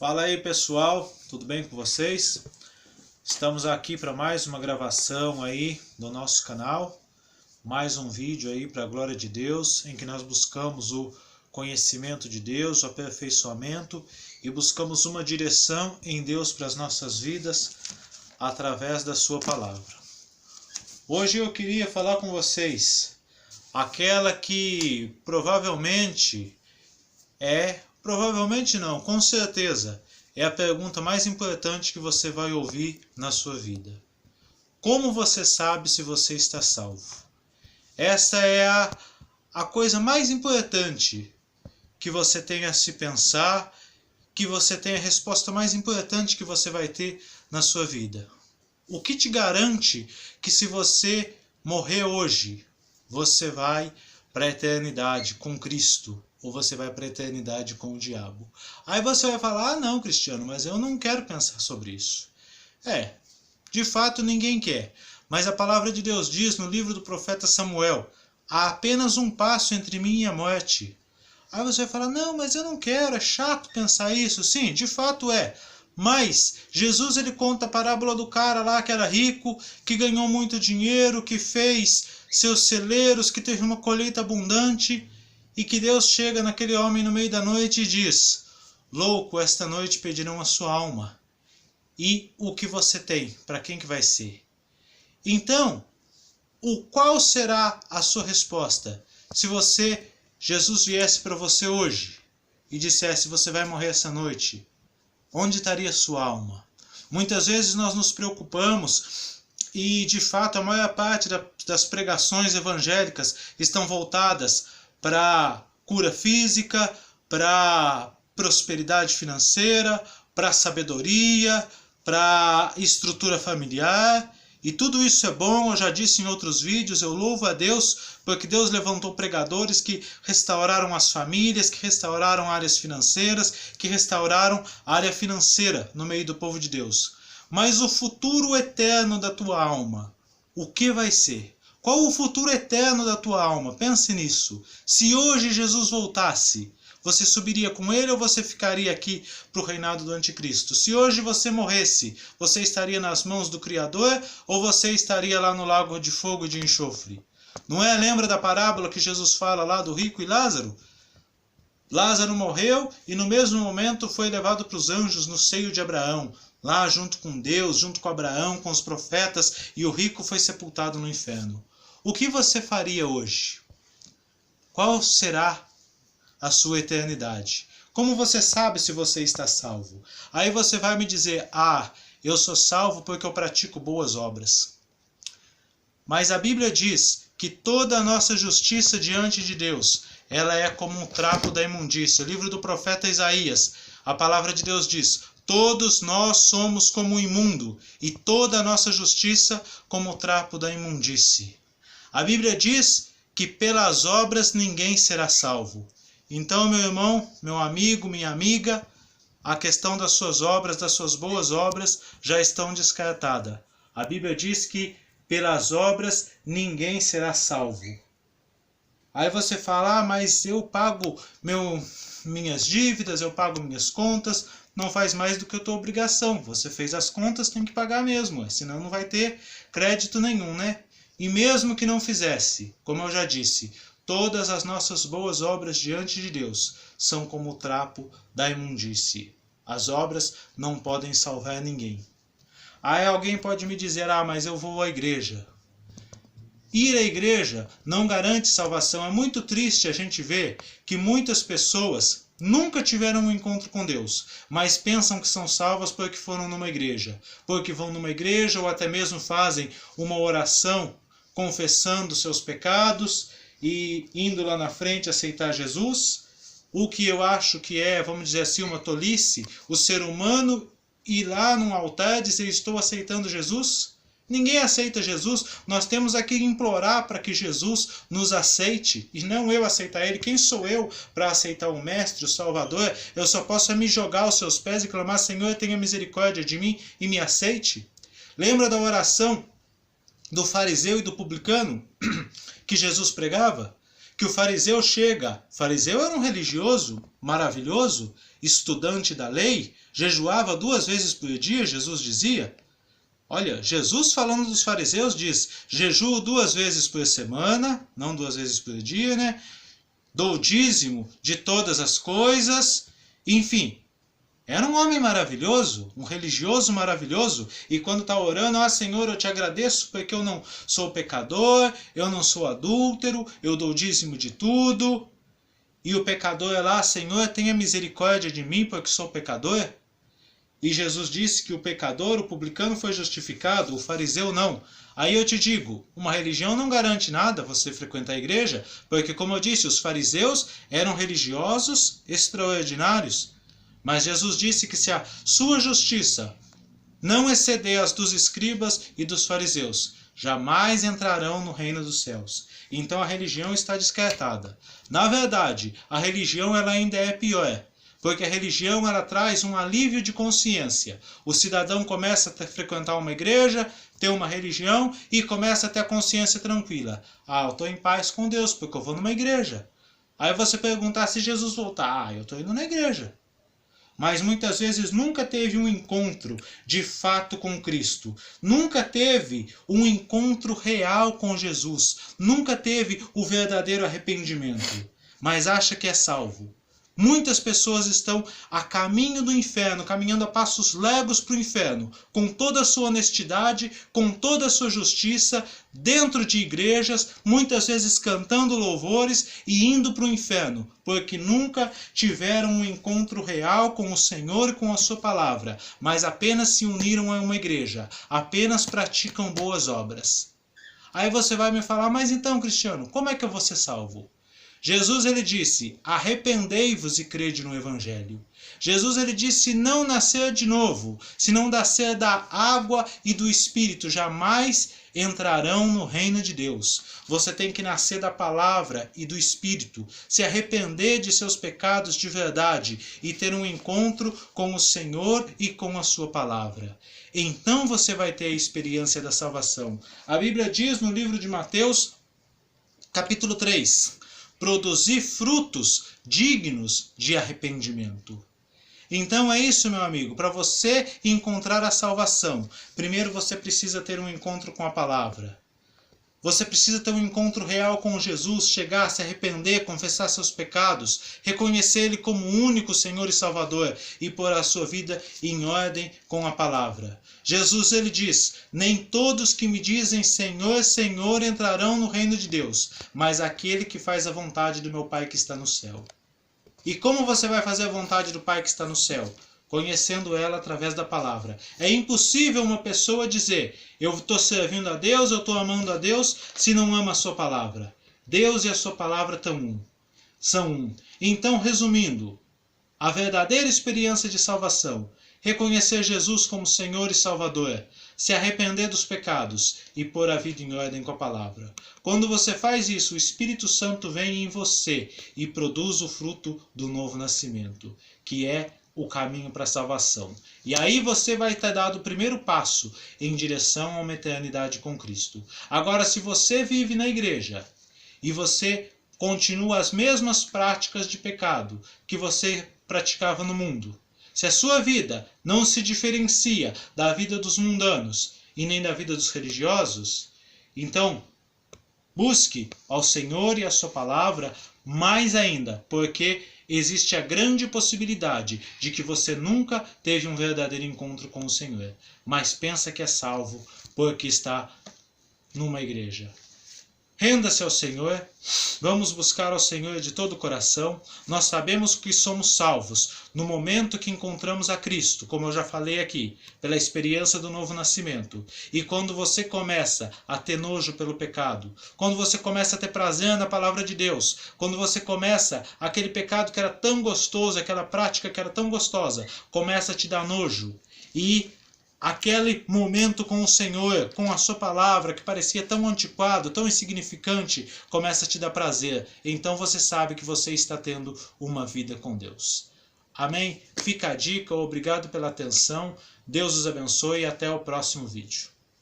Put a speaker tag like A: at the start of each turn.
A: Fala aí pessoal, tudo bem com vocês? Estamos aqui para mais uma gravação aí do nosso canal, mais um vídeo aí para a glória de Deus, em que nós buscamos o conhecimento de Deus, o aperfeiçoamento e buscamos uma direção em Deus para as nossas vidas através da sua palavra. Hoje eu queria falar com vocês aquela que provavelmente não, com certeza, é a pergunta mais importante que você vai ouvir na sua vida. Como você sabe se você está salvo? Essa é a coisa mais importante que você tem a se pensar, que você tem a resposta mais importante que você vai ter na sua vida. O que te garante que se você morrer hoje, você vai para a eternidade com Cristo? Ou você vai para a eternidade com o diabo? Aí você vai falar, não, Cristiano, mas eu não quero pensar sobre isso. De fato ninguém quer. Mas a palavra de Deus diz no livro do profeta Samuel, há apenas um passo entre mim e a morte. Aí você vai falar, não, mas eu não quero, é chato pensar isso. Sim, de fato é. Mas Jesus ele conta a parábola do cara lá que era rico, que ganhou muito dinheiro, que fez seus celeiros, que teve uma colheita abundante, e que Deus chega naquele homem no meio da noite e diz, louco, esta noite pedirão a sua alma. E o que você tem, para quem que vai ser? Então, qual será a sua resposta? Se Jesus viesse para você hoje e dissesse, você vai morrer essa noite, onde estaria a sua alma? Muitas vezes nós nos preocupamos e, de fato, a maior parte das pregações evangélicas estão voltadas para cura física, para prosperidade financeira, para sabedoria, para estrutura familiar. E tudo isso é bom, eu já disse em outros vídeos, eu louvo a Deus, porque Deus levantou pregadores que restauraram as famílias, que restauraram áreas financeiras, que restauraram a área financeira no meio do povo de Deus. Mas o futuro eterno da tua alma, o que vai ser? Qual o futuro eterno da tua alma? Pense nisso. Se hoje Jesus voltasse, você subiria com ele ou você ficaria aqui para o reinado do anticristo? Se hoje você morresse, você estaria nas mãos do Criador ou você estaria lá no lago de fogo e de enxofre? Não é? Lembra da parábola que Jesus fala lá do rico e Lázaro? Lázaro morreu e no mesmo momento foi levado para os anjos no seio de Abraão. Lá junto com Deus, junto com Abraão, com os profetas, e o rico foi sepultado no inferno. O que você faria hoje? Qual será a sua eternidade? Como você sabe se você está salvo? Aí você vai me dizer, eu sou salvo porque eu pratico boas obras. Mas a Bíblia diz que toda a nossa justiça diante de Deus, ela é como um trapo da imundícia. O livro do profeta Isaías, a palavra de Deus diz, todos nós somos como o imundo, e toda a nossa justiça como o trapo da imundície. A Bíblia diz que pelas obras ninguém será salvo. Então, meu irmão, meu amigo, minha amiga, a questão das suas obras, das suas boas obras, já estão descartadas. A Bíblia diz que pelas obras ninguém será salvo. Aí você fala, mas eu pago minhas dívidas, eu pago minhas contas, não faz mais do que a tua obrigação. Você fez as contas, tem que pagar mesmo, senão não vai ter crédito nenhum, né? E mesmo que não fizesse, como eu já disse, todas as nossas boas obras diante de Deus são como o trapo da imundície. As obras não podem salvar ninguém. Aí alguém pode me dizer, mas eu vou à igreja. Ir à igreja não garante salvação. É muito triste a gente ver que muitas pessoas nunca tiveram um encontro com Deus, mas pensam que são salvas porque foram numa igreja. Porque vão numa igreja ou até mesmo fazem uma oração confessando seus pecados e indo lá na frente aceitar Jesus. O que eu acho que é, vamos dizer assim, uma tolice, o ser humano ir lá num altar e dizer, estou aceitando Jesus. Ninguém aceita Jesus, nós temos aqui que implorar para que Jesus nos aceite, e não eu aceitar ele. Quem sou eu para aceitar o Mestre, o Salvador? Eu só posso me jogar aos seus pés e clamar, Senhor, tenha misericórdia de mim e me aceite. Lembra da oração do fariseu e do publicano que Jesus pregava? Que o fariseu chega, o fariseu era um religioso maravilhoso, estudante da lei, jejuava 2 vezes por dia, Jesus dizia. Olha, Jesus falando dos fariseus diz, jejuo 2 vezes por semana, não 2 vezes por dia, né? Dou dízimo de todas as coisas, enfim. Era um homem maravilhoso, um religioso maravilhoso, e quando está orando, Senhor, eu te agradeço porque eu não sou pecador, eu não sou adúltero, eu dou dízimo de tudo. E o pecador é lá, Senhor, tenha misericórdia de mim porque sou pecador. E Jesus disse que o pecador, o publicano foi justificado, o fariseu não. Aí eu te digo, uma religião não garante nada você frequentar a igreja, porque como eu disse, os fariseus eram religiosos extraordinários. Mas Jesus disse que se a sua justiça não exceder as dos escribas e dos fariseus, jamais entrarão no reino dos céus. Então a religião está descartada. Na verdade, a religião ela ainda é pior, porque a religião ela traz um alívio de consciência. O cidadão começa a frequentar uma igreja, ter uma religião e começa a ter a consciência tranquila. Eu estou em paz com Deus porque eu vou numa igreja. Aí você perguntar se Jesus voltar, eu estou indo na igreja. Mas muitas vezes nunca teve um encontro de fato com Cristo. Nunca teve um encontro real com Jesus. Nunca teve o verdadeiro arrependimento. Mas acha que é salvo. Muitas pessoas estão a caminho do inferno, caminhando a passos largos para o inferno, com toda a sua honestidade, com toda a sua justiça, dentro de igrejas, muitas vezes cantando louvores e indo para o inferno, porque nunca tiveram um encontro real com o Senhor e com a sua palavra, mas apenas se uniram a uma igreja, apenas praticam boas obras. Aí você vai me falar, mas então, Cristiano, como é que eu vou ser salvo? Jesus ele disse, arrependei-vos e crede no Evangelho. Jesus ele disse, se não nascer de novo, se não nascer da água e do Espírito, jamais entrarão no reino de Deus. Você tem que nascer da palavra e do Espírito, se arrepender de seus pecados de verdade e ter um encontro com o Senhor e com a sua palavra. Então você vai ter a experiência da salvação. A Bíblia diz no livro de Mateus, capítulo 3, produzir frutos dignos de arrependimento. Então é isso, meu amigo, para você encontrar a salvação, primeiro você precisa ter um encontro com a palavra. Você precisa ter um encontro real com Jesus, chegar, se arrepender, confessar seus pecados, reconhecer Ele como o único Senhor e Salvador e pôr a sua vida em ordem com a palavra. Jesus ele diz, nem todos que me dizem Senhor, Senhor entrarão no reino de Deus, mas aquele que faz a vontade do meu Pai que está no céu. E como você vai fazer a vontade do Pai que está no céu? Conhecendo ela através da palavra. É impossível uma pessoa dizer, eu estou servindo a Deus, eu estou amando a Deus, se não ama a sua palavra. Deus e a sua palavra são um. Então, resumindo, a verdadeira experiência de salvação, reconhecer Jesus como Senhor e Salvador, se arrepender dos pecados e pôr a vida em ordem com a palavra. Quando você faz isso, o Espírito Santo vem em você e produz o fruto do novo nascimento, que é o caminho para a salvação. E aí você vai ter dado o primeiro passo em direção a uma eternidade com Cristo. Agora, se você vive na igreja e você continua as mesmas práticas de pecado que você praticava no mundo, se a sua vida não se diferencia da vida dos mundanos e nem da vida dos religiosos, então busque ao Senhor e a sua palavra mais ainda, porque existe a grande possibilidade de que você nunca teve um verdadeiro encontro com o Senhor, mas pensa que é salvo porque está numa igreja. Renda-se ao Senhor, vamos buscar ao Senhor de todo o coração. Nós sabemos que somos salvos no momento que encontramos a Cristo, como eu já falei aqui, pela experiência do novo nascimento. E quando você começa a ter nojo pelo pecado, quando você começa a ter prazer na palavra de Deus, quando você começa aquele pecado que era tão gostoso, aquela prática que era tão gostosa, começa a te dar nojo. E aquele momento com o Senhor, com a sua palavra, que parecia tão antiquado, tão insignificante, começa a te dar prazer. Então você sabe que você está tendo uma vida com Deus. Amém? Fica a dica, obrigado pela atenção, Deus os abençoe e até o próximo vídeo.